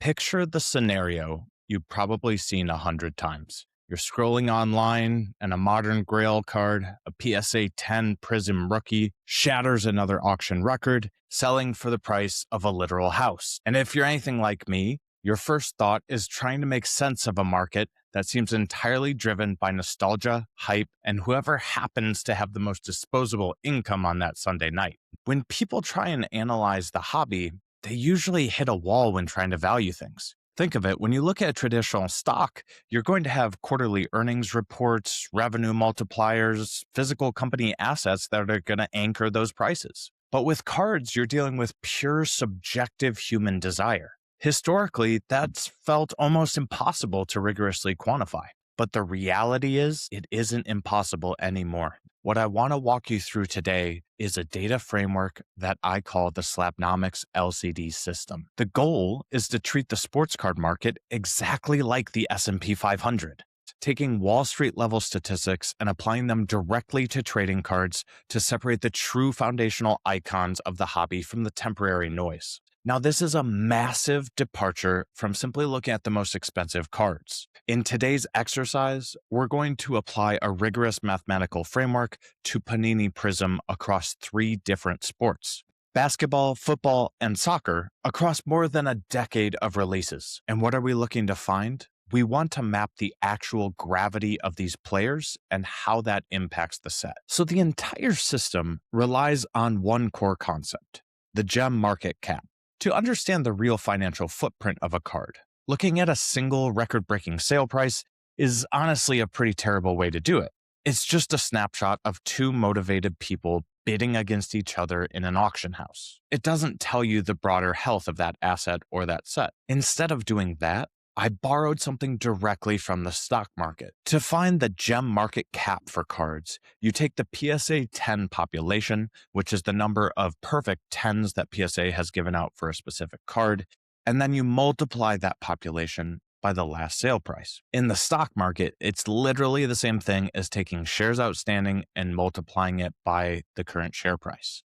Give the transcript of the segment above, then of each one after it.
Picture the scenario you've probably seen 100 times. You're scrolling online, and a modern Grail card, a PSA 10 Prizm rookie, shatters another auction record, selling for the price of a literal house. And if you're anything like me, your first thought is trying to make sense of a market that seems entirely driven by nostalgia, hype, and whoever happens to have the most disposable income on that Sunday night. When people try and analyze the hobby, they usually hit a wall when trying to value things. Think of it, when you look at traditional stock, you're going to have quarterly earnings reports, revenue multipliers, physical company assets that are going to anchor those prices. But with cards, you're dealing with pure subjective human desire. Historically, that's felt almost impossible to rigorously quantify. But the reality is, it isn't impossible anymore. What I want to walk you through today is a data framework that I call the Slabnomics LCD System. The goal is to treat the sports card market exactly like the S&P 500, taking Wall Street level statistics and applying them directly to trading cards to separate the true foundational icons of the hobby from the temporary noise. Now, this is a massive departure from simply looking at the most expensive cards. In today's exercise, we're going to apply a rigorous mathematical framework to Panini Prizm across 3 different sports: basketball, football, and soccer, across more than a decade of releases. And what are we looking to find? We want to map the actual gravity of these players and how that impacts the set. So the entire system relies on one core concept: the gem market cap. To understand the real financial footprint of a card, looking at a single record-breaking sale price is honestly a pretty terrible way to do it. It's just a snapshot of 2 motivated people bidding against each other in an auction house. It doesn't tell you the broader health of that asset or that set. Instead of doing that, I borrowed something directly from the stock market. To find the gem market cap for cards, you take the PSA 10 population, which is the number of perfect 10s that PSA has given out for a specific card, and then you multiply that population by the last sale price. In the stock market, it's literally the same thing as taking shares outstanding and multiplying it by the current share price.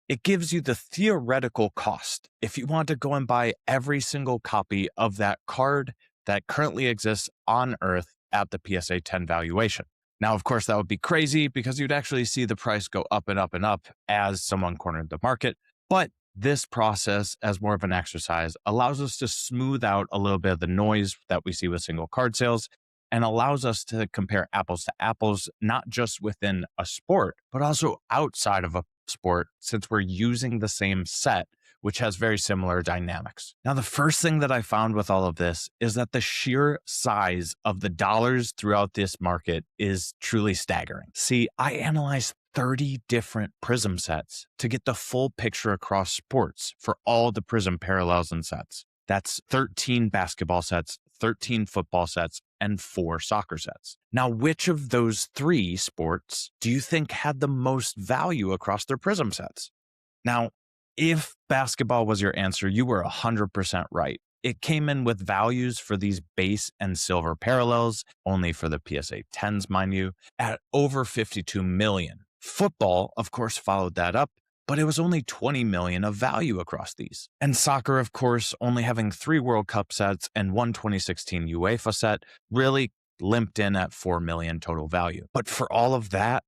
It gives you the theoretical cost if you want to go and buy every single copy of that card that currently exists on Earth at the PSA 10 valuation. Now, of course, that would be crazy because you'd actually see the price go up and up and up as someone cornered the market. But this process, as more of an exercise, allows us to smooth out a little bit of the noise that we see with single card sales, and allows us to compare apples to apples, not just within a sport, but also outside of a sport, since we're using the same set, which has very similar dynamics. Now, the first thing that I found with all of this is that the sheer size of the dollars throughout this market is truly staggering. See, I analyzed 30 different Prizm sets to get the full picture across sports for all the Prizm parallels and sets. That's 13 basketball sets, 13 football sets, and 4 soccer sets. Now, which of those 3 sports do you think had the most value across their Prizm sets? Now, if basketball was your answer, you were 100% right. It came in with values for these base and silver parallels, only for the PSA 10s, mind you, at over 52 million. Football, of course, followed that up, but it was only 20 million of value across these. And soccer, of course, only having 3 World Cup sets and 1 2016 UEFA set, really limped in at 4 million total value. But for all of that,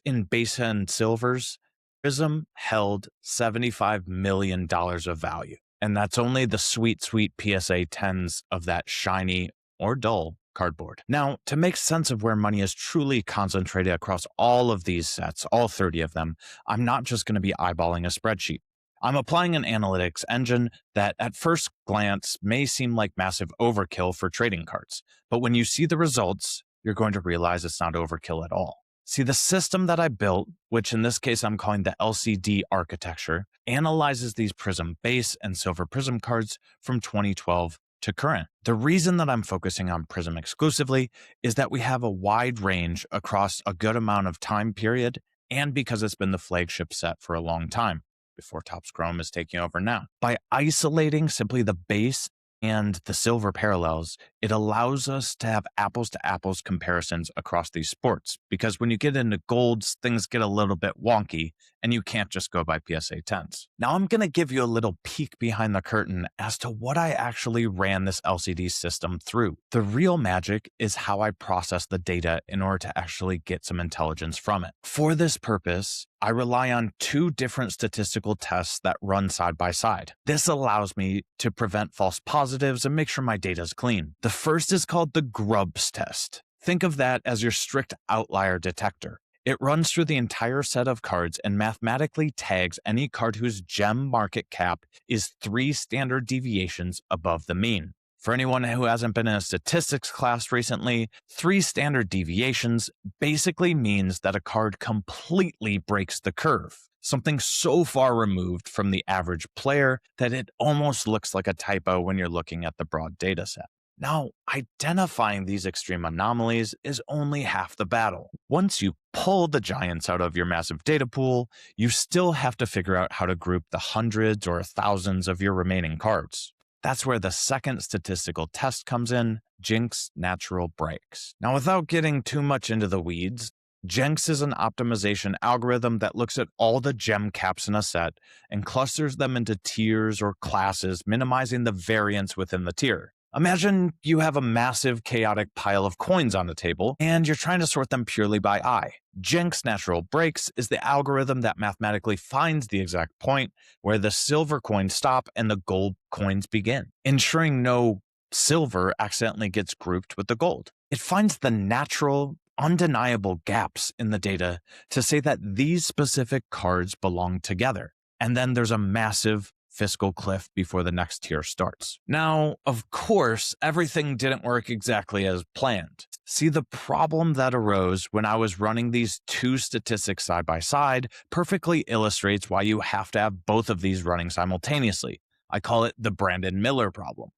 in base and silvers, Prizm held $75 million of value. And that's only the sweet PSA 10s of that shiny or dull cardboard. Now, to make sense of where money is truly concentrated across all of these sets, all 30 of them, I'm not just going to be eyeballing a spreadsheet. I'm applying an analytics engine that at first glance may seem like massive overkill for trading cards. But when you see the results, you're going to realize it's not overkill at all. See, the system that I built, which in this case I'm calling the LCD architecture, analyzes these Prizm base and silver Prizm cards from 2012 to current. The reason that I'm focusing on Prizm exclusively is that we have a wide range across a good amount of time period, and because it's been the flagship set for a long time, before Topps Chrome is taking over now. By isolating simply the base and the silver parallels, It allows us to have apples to apples comparisons across these sports, because when you get into golds, things get a little bit wonky and you can't just go by PSA 10s. Now I'm going to give you a little peek behind the curtain as to what I actually ran this LCD system through. The real magic is how I process the data in order to actually get some intelligence from it. For this purpose, I rely on two different statistical tests that run side by side. This allows me to prevent false positives and make sure my data is clean. The first is called the Grubbs test. Think of that as your strict outlier detector. It runs through the entire set of cards and mathematically tags any card whose gem market cap is 3 standard deviations above the mean. For anyone who hasn't been in a statistics class recently, 3 standard deviations basically means that a card completely breaks the curve, something so far removed from the average player that it almost looks like a typo when you're looking at the broad data set. Now, identifying these extreme anomalies is only half the battle. Once you pull the giants out of your massive data pool, you still have to figure out how to group the hundreds or thousands of your remaining cards. That's where the second statistical test comes in, Jenks natural breaks. Now, without getting too much into the weeds, Jenks is an optimization algorithm that looks at all the gem caps in a set and clusters them into tiers or classes, minimizing the variance within the tier. Imagine you have a massive chaotic pile of coins on the table and you're trying to sort them purely by eye. Jenks natural breaks is the algorithm that mathematically finds the exact point where the silver coins stop and the gold coins begin, ensuring no silver accidentally gets grouped with the gold. It finds the natural, undeniable gaps in the data to say that these specific cards belong together. And then there's a massive fiscal cliff before the next tier starts. Now, of course, everything didn't work exactly as planned. See, the problem that arose when I was running these two statistics side by side perfectly illustrates why you have to have both of these running simultaneously. I call it the Brandon Miller problem.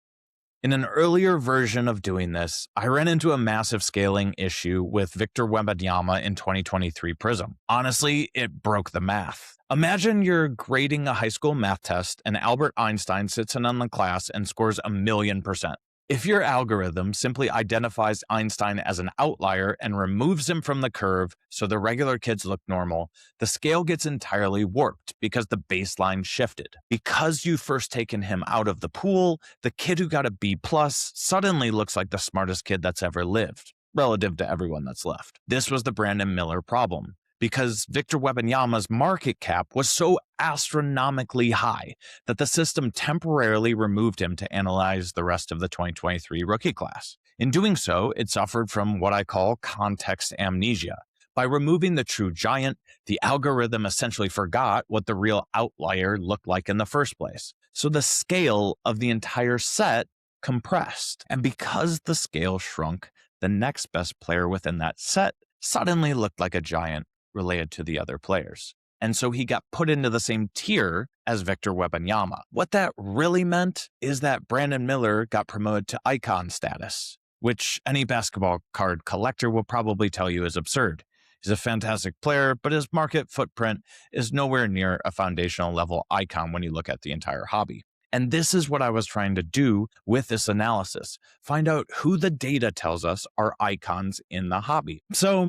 In an earlier version of doing this, I ran into a massive scaling issue with Victor Wembanyama in 2023 Prizm. Honestly, it broke the math. Imagine you're grading a high school math test and Albert Einstein sits in on the class and scores 1,000,000%. If your algorithm simply identifies Einstein as an outlier and removes him from the curve so the regular kids look normal, the scale gets entirely warped because the baseline shifted. Because you've first taken him out of the pool, the kid who got a B+ suddenly looks like the smartest kid that's ever lived, relative to everyone that's left. This was the Brandon Miller problem, because Victor Wembanyama's market cap was so astronomically high that the system temporarily removed him to analyze the rest of the 2023 rookie class. In doing so, it suffered from what I call context amnesia. By removing the true giant, the algorithm essentially forgot what the real outlier looked like in the first place. So the scale of the entire set compressed. And because the scale shrunk, the next best player within that set suddenly looked like a giant related to the other players. And so he got put into the same tier as Victor Wembanyama. What that really meant is that Brandon Miller got promoted to icon status, which any basketball card collector will probably tell you is absurd. He's a fantastic player, but his market footprint is nowhere near a foundational level icon when you look at the entire hobby. And this is what I was trying to do with this analysis. Find out who the data tells us are icons in the hobby. So,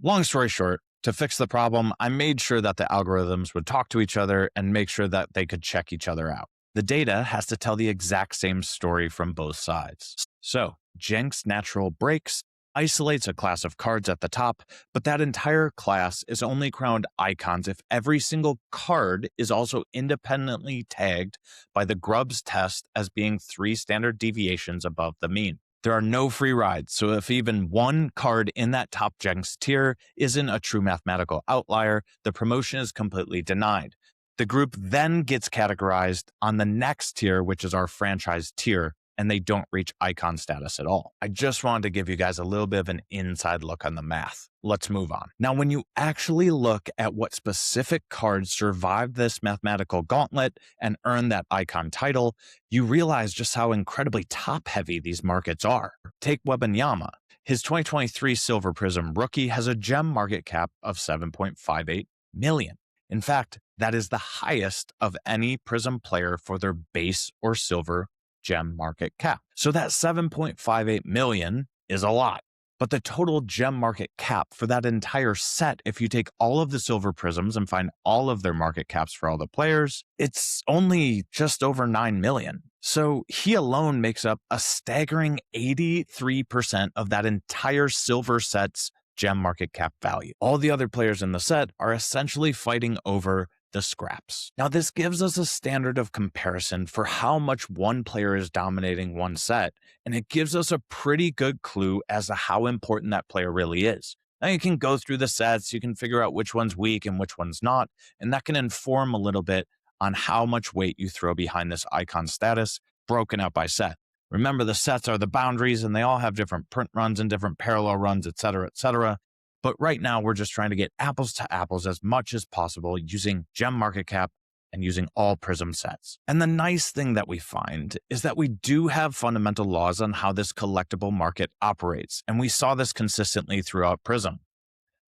long story short, to fix the problem, I made sure that the algorithms would talk to each other and make sure that they could check each other out. The data has to tell the exact same story from both sides. So, Jenks natural breaks isolates a class of cards at the top, but that entire class is only crowned icons if every single card is also independently tagged by the Grubbs test as being 3 standard deviations above the mean. There are no free rides, so if even one card in that top Jenks tier isn't a true mathematical outlier, the promotion is completely denied. The group then gets categorized on the next tier, which is our franchise tier, and they don't reach icon status at all. I just wanted to give you guys a little bit of an inside look on the math. Let's move on. Now, when you actually look at what specific cards survived this mathematical gauntlet and earned that icon title, you realize just how incredibly top-heavy these markets are. Take Wembanyama. His 2023 Silver Prizm rookie has a gem market cap of 7.58 million. In fact, that is the highest of any Prizm player for their base or silver gem market cap. So that 7.58 million is a lot. But the total gem market cap for that entire set, if you take all of the silver prisms and find all of their market caps for all the players, it's only just over 9 million. So he alone makes up a staggering 83% of that entire silver set's gem market cap value. All the other players in the set are essentially fighting over the scraps. Now, this gives us a standard of comparison for how much one player is dominating one set, and it gives us a pretty good clue as to how important that player really is. Now, you can go through the sets, you can figure out which one's weak and which one's not, and that can inform a little bit on how much weight you throw behind this icon status broken out by set. Remember, the sets are the boundaries, and they all have different print runs and different parallel runs, etc., etc. But right now, we're just trying to get apples to apples as much as possible using gem market cap and using all Prizm sets. And the nice thing that we find is that we do have fundamental laws on how this collectible market operates, and we saw this consistently throughout Prizm.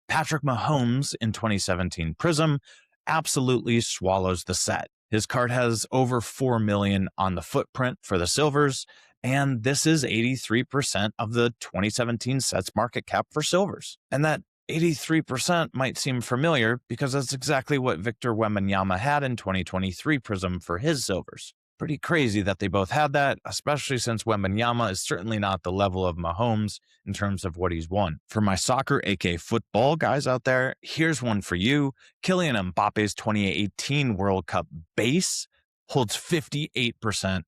Patrick Mahomes in 2017 Prizm absolutely swallows the set. His card has over 4 million on the footprint for the silvers, and this is 83% of the 2017 set's market cap for silvers. And that 83% might seem familiar because that's exactly what Victor Wembanyama had in 2023 Prizm for his silvers. Pretty crazy that they both had that, especially since Wembanyama is certainly not the level of Mahomes in terms of what he's won. For my soccer, aka football guys out there, here's one for you. Kylian Mbappe's 2018 World Cup base holds 58%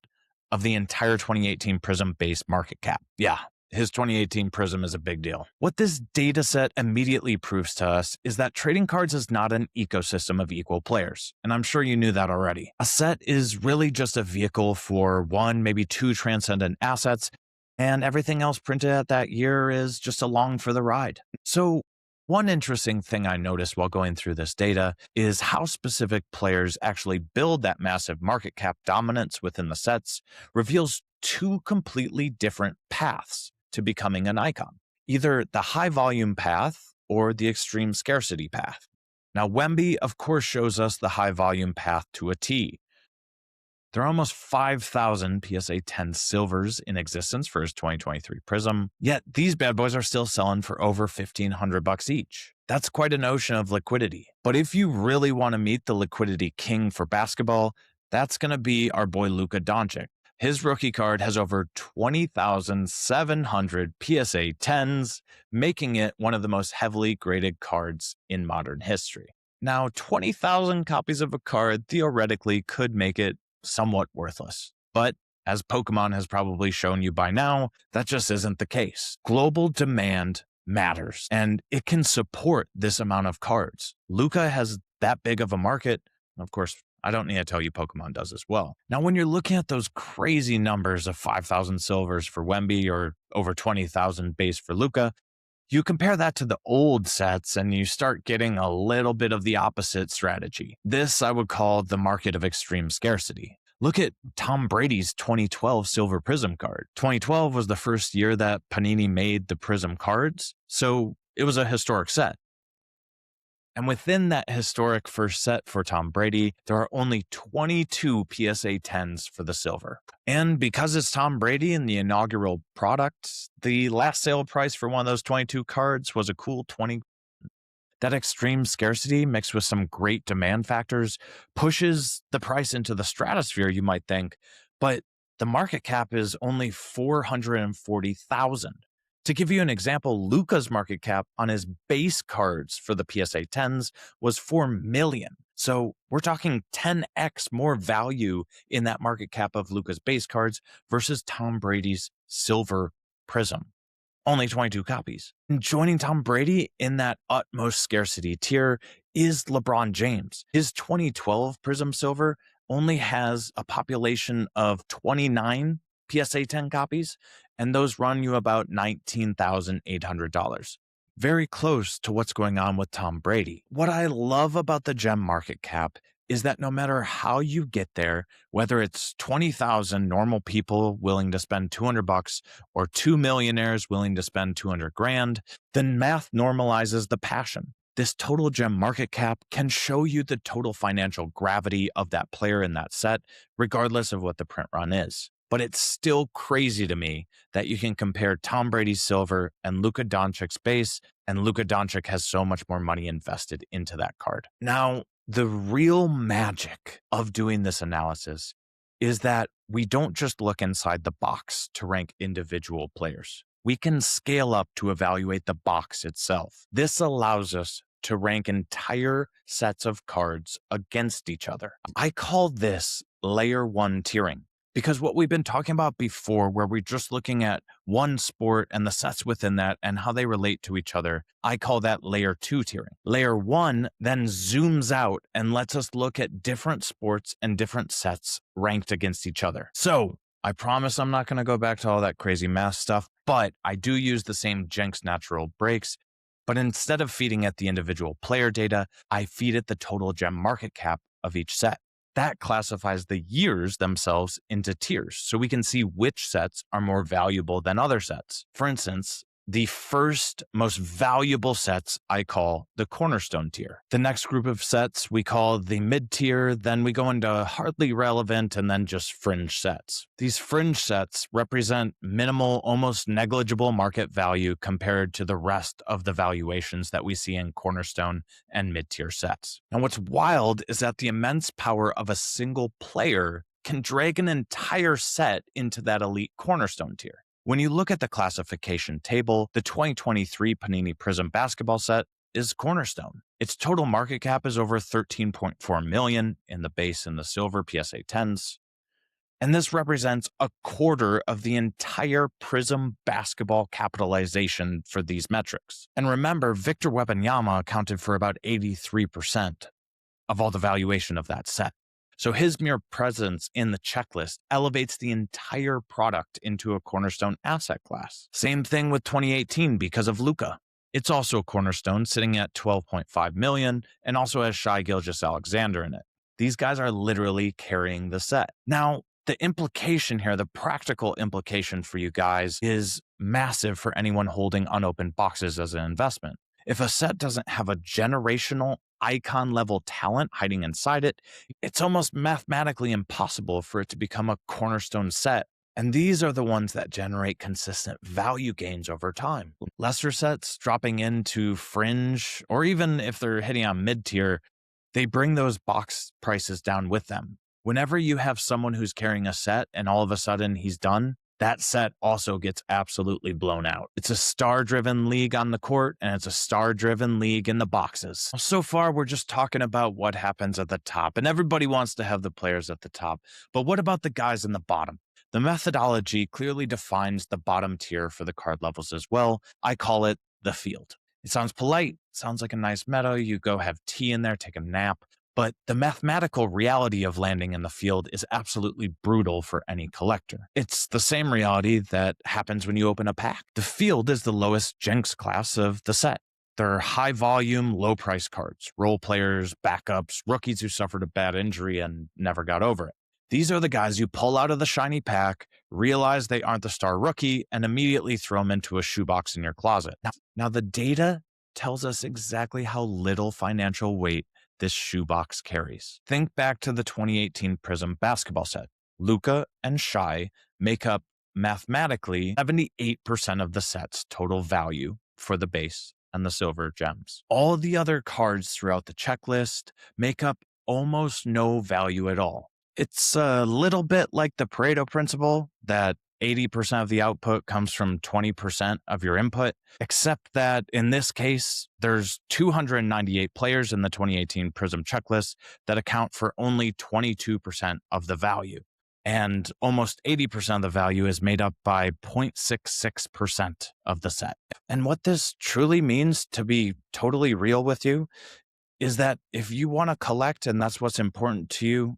of the entire 2018 Prizm base market cap. Yeah, his 2018 Prizm is a big deal. What this data set immediately proves to us is that trading cards is not an ecosystem of equal players, and I'm sure you knew that already. A set is really just a vehicle for one, maybe two transcendent assets, and everything else printed at that year is just along for the ride. So one interesting thing I noticed while going through this data is how specific players actually build that massive market cap dominance within the sets reveals two completely different paths to becoming an icon, either the high volume path or the extreme scarcity path. Now, Wemby, of course, shows us the high volume path to a T. There are almost 5,000 PSA 10 silvers in existence for his 2023 Prizm, yet these bad boys are still selling for over $1,500 each. That's quite an ocean of liquidity. But if you really want to meet the liquidity king for basketball, that's going to be our boy Luka Doncic. His rookie card has over 20,700 PSA 10s, making it one of the most heavily graded cards in modern history. Now, 20,000 copies of a card theoretically could make it somewhat worthless. But as Pokemon has probably shown you by now, that just isn't the case. Global demand matters, and it can support this amount of cards. Luka has that big of a market. Of course, I don't need to tell you Pokemon does as well. Now, when you're looking at those crazy numbers of 5,000 silvers for Wemby or over 20,000 base for Luka, you compare that to the old sets and you start getting a little bit of the opposite strategy. This I would call the market of extreme scarcity. Look at Tom Brady's 2012 Silver Prizm card. 2012 was the first year that Panini made the Prizm cards, so it was a historic set. And within that historic first set for Tom Brady, there are only 22 PSA 10s for the silver. And because it's Tom Brady and the inaugural product, the last sale price for one of those 22 cards was a cool $20. That extreme scarcity mixed with some great demand factors pushes the price into the stratosphere, you might think, but the market cap is only 440,000. To give you an example, Luka's market cap on his base cards for the PSA 10s was 4 million. So we're talking 10x more value in that market cap of Luka's base cards versus Tom Brady's silver Prizm. Only 22 copies. And joining Tom Brady in that utmost scarcity tier is LeBron James. His 2012 Prizm Silver only has a population of 29 PSA 10 copies, and those run you about $19,800. Very close to what's going on with Tom Brady. What I love about the gem market cap is that no matter how you get there, whether it's 20,000 normal people willing to spend $200 or 2 millionaires willing to spend 200 grand, then math normalizes the passion. This total gem market cap can show you the total financial gravity of that player in that set, regardless of what the print run is. But it's still crazy to me that you can compare Tom Brady's silver and Luka Doncic's base, and Luka Doncic has so much more money invested into that card. Now, the real magic of doing this analysis is that we don't just look inside the box to rank individual players. We can scale up to evaluate the box itself. This allows us to rank entire sets of cards against each other. I call this layer 1 tiering. Because what we've been talking about before, where we're just looking at one sport and the sets within that and how they relate to each other, I call that layer 2 tiering. Layer 1 then zooms out and lets us look at different sports and different sets ranked against each other. So I promise I'm not going to go back to all that crazy math stuff, but I do use the same Jenks natural breaks. But instead of feeding it the individual player data, I feed it the total gem market cap of each set. That classifies the years themselves into tiers, so we can see which sets are more valuable than other sets. For instance, the first most valuable sets I call the Cornerstone tier. The next group of sets we call the mid tier, then we go into hardly relevant, and then just fringe sets. These fringe sets represent minimal, almost negligible market value compared to the rest of the valuations that we see in Cornerstone and mid tier sets. Now, what's wild is that the immense power of a single player can drag an entire set into that elite Cornerstone tier. When you look at the classification table, the 2023 Panini Prizm basketball set is Cornerstone. Its total market cap is over $13.4 million in the base and the silver PSA 10s. And this represents a quarter of the entire Prizm basketball capitalization for these metrics. And remember, Victor Wembanyama accounted for about 83% of all the valuation of that set. So his mere presence in the checklist elevates the entire product into a Cornerstone asset class. Same thing with 2018 because of Luka. It's also a Cornerstone sitting at $12.5 million and also has Shai Gilgeous-Alexander in it. These guys are literally carrying the set. Now, the implication here, the practical implication for you guys is massive for anyone holding unopened boxes as an investment. If a set doesn't have a generational icon level talent hiding inside it, it's almost mathematically impossible for it to become a Cornerstone set. And these are the ones that generate consistent value gains over time. Lesser sets dropping into fringe, or even if they're hitting on mid tier, they bring those box prices down with them. Whenever you have someone who's carrying a set and all of a sudden he's done, that set also gets absolutely blown out. It's a star-driven league on the court, and it's a star-driven league in the boxes. So far, we're just talking about what happens at the top, and everybody wants to have the players at the top. But what about the guys in the bottom? The methodology clearly defines the bottom tier for the card levels as well. I call it the field. It sounds polite, sounds like a nice meadow. You go have tea in there, take a nap. But the mathematical reality of landing in the field is absolutely brutal for any collector. It's the same reality that happens when you open a pack. The field is the lowest Jenks class of the set. They're high volume, low price cards, role players, backups, rookies who suffered a bad injury and never got over it. These are the guys you pull out of the shiny pack, realize they aren't the star rookie, and immediately throw them into a shoebox in your closet. Now the data tells us exactly how little financial weight this shoebox carries. Think back to the 2018 Prizm basketball set. Luka and Shai make up mathematically 78% of the set's total value for the base and the silver gems. All of the other cards throughout the checklist make up almost no value at all. It's a little bit like the Pareto principle that 80% of the output comes from 20% of your input, except that in this case, there's 298 players in the 2018 Prizm checklist that account for only 22% of the value. And almost 80% of the value is made up by 0.66% of the set. And what this truly means, to be totally real with you, is that if you want to collect and that's what's important to you,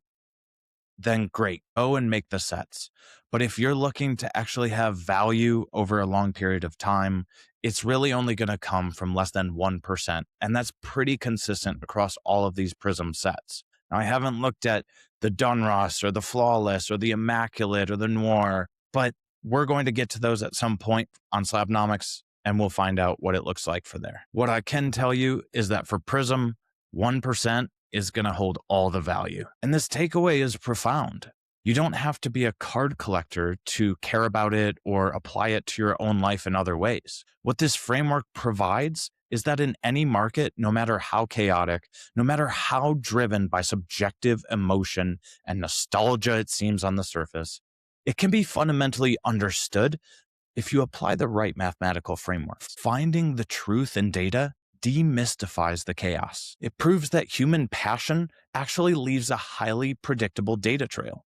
then great, go and make the sets. But if you're looking to actually have value over a long period of time, it's really only going to come from less than 1%. And that's pretty consistent across all of these Prizm sets. Now, I haven't looked at the Donruss or the Flawless or the Immaculate or the Noir, but we're going to get to those at some point on Slabnomics, and we'll find out what it looks like for there. What I can tell you is that for Prizm, 1% is going to hold all the value. And this takeaway is profound. You don't have to be a card collector to care about it or apply it to your own life in other ways. What this framework provides is that in any market, no matter how chaotic, no matter how driven by subjective emotion and nostalgia it seems on the surface, it can be fundamentally understood if you apply the right mathematical framework. Finding the truth in data demystifies the chaos. It proves that human passion actually leaves a highly predictable data trail.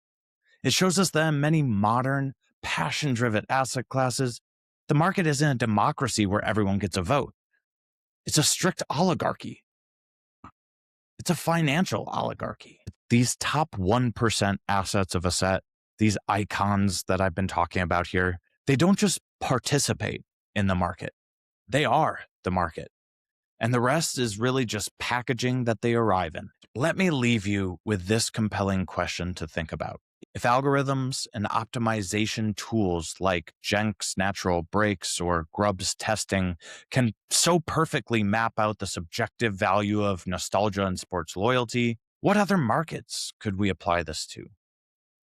It shows us that in many modern, passion-driven asset classes, the market isn't a democracy where everyone gets a vote. It's a strict oligarchy. It's a financial oligarchy. These top 1% assets of a set, these icons that I've been talking about here, they don't just participate in the market. They are the market. And the rest is really just packaging that they arrive in. Let me leave you with this compelling question to think about. If algorithms and optimization tools like Jenks natural breaks or Grubb's testing can so perfectly map out the subjective value of nostalgia and sports loyalty, what other markets could we apply this to?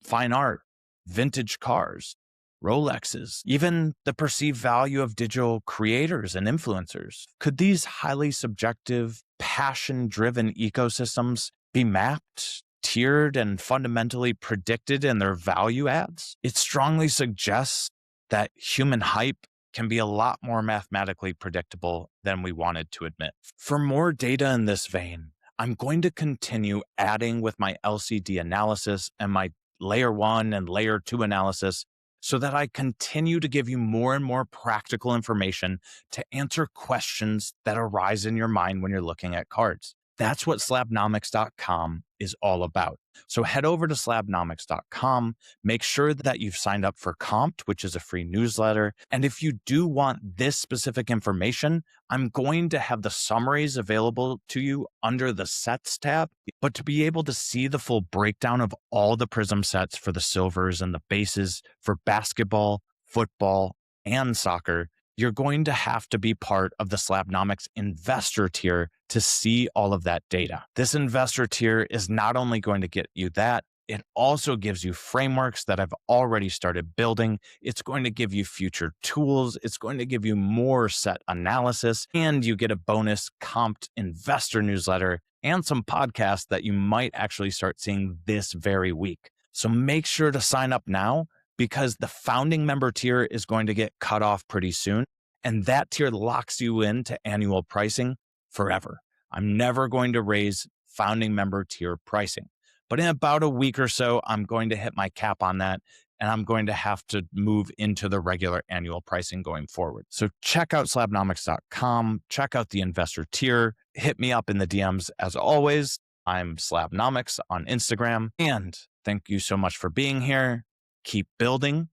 Fine art, vintage cars, Rolexes, even the perceived value of digital creators and influencers. Could these highly subjective, passion-driven ecosystems be mapped, tiered, and fundamentally predicted in their value adds? It strongly suggests that human hype can be a lot more mathematically predictable than we wanted to admit. For more data in this vein, I'm going to continue adding with my LCD analysis and my layer 1 and layer 2 analysis so that I continue to give you more and more practical information to answer questions that arise in your mind when you're looking at cards. That's what Slabnomics.com is all about. So head over to Slabnomics.com, make sure that you've signed up for Compt, which is a free newsletter. And if you do want this specific information, I'm going to have the summaries available to you under the Sets tab. But to be able to see the full breakdown of all the Prizm sets for the silvers and the bases for basketball, football, and soccer, you're going to have to be part of the Slabnomics investor tier to see all of that data. This investor tier is not only going to get you that, it also gives you frameworks that I've already started building. It's going to give you future tools. It's going to give you more set analysis, and you get a bonus Compt investor newsletter and some podcasts that you might actually start seeing this very week. So make sure to sign up now, because the founding member tier is going to get cut off pretty soon. And that tier locks you into annual pricing forever. I'm never going to raise founding member tier pricing. But in about a week or so, I'm going to hit my cap on that, and I'm going to have to move into the regular annual pricing going forward. So check out slabnomics.com, check out the investor tier, hit me up in the DMs as always. I'm Slabnomics on Instagram, and thank you so much for being here. Keep building,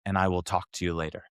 and I will talk to you later.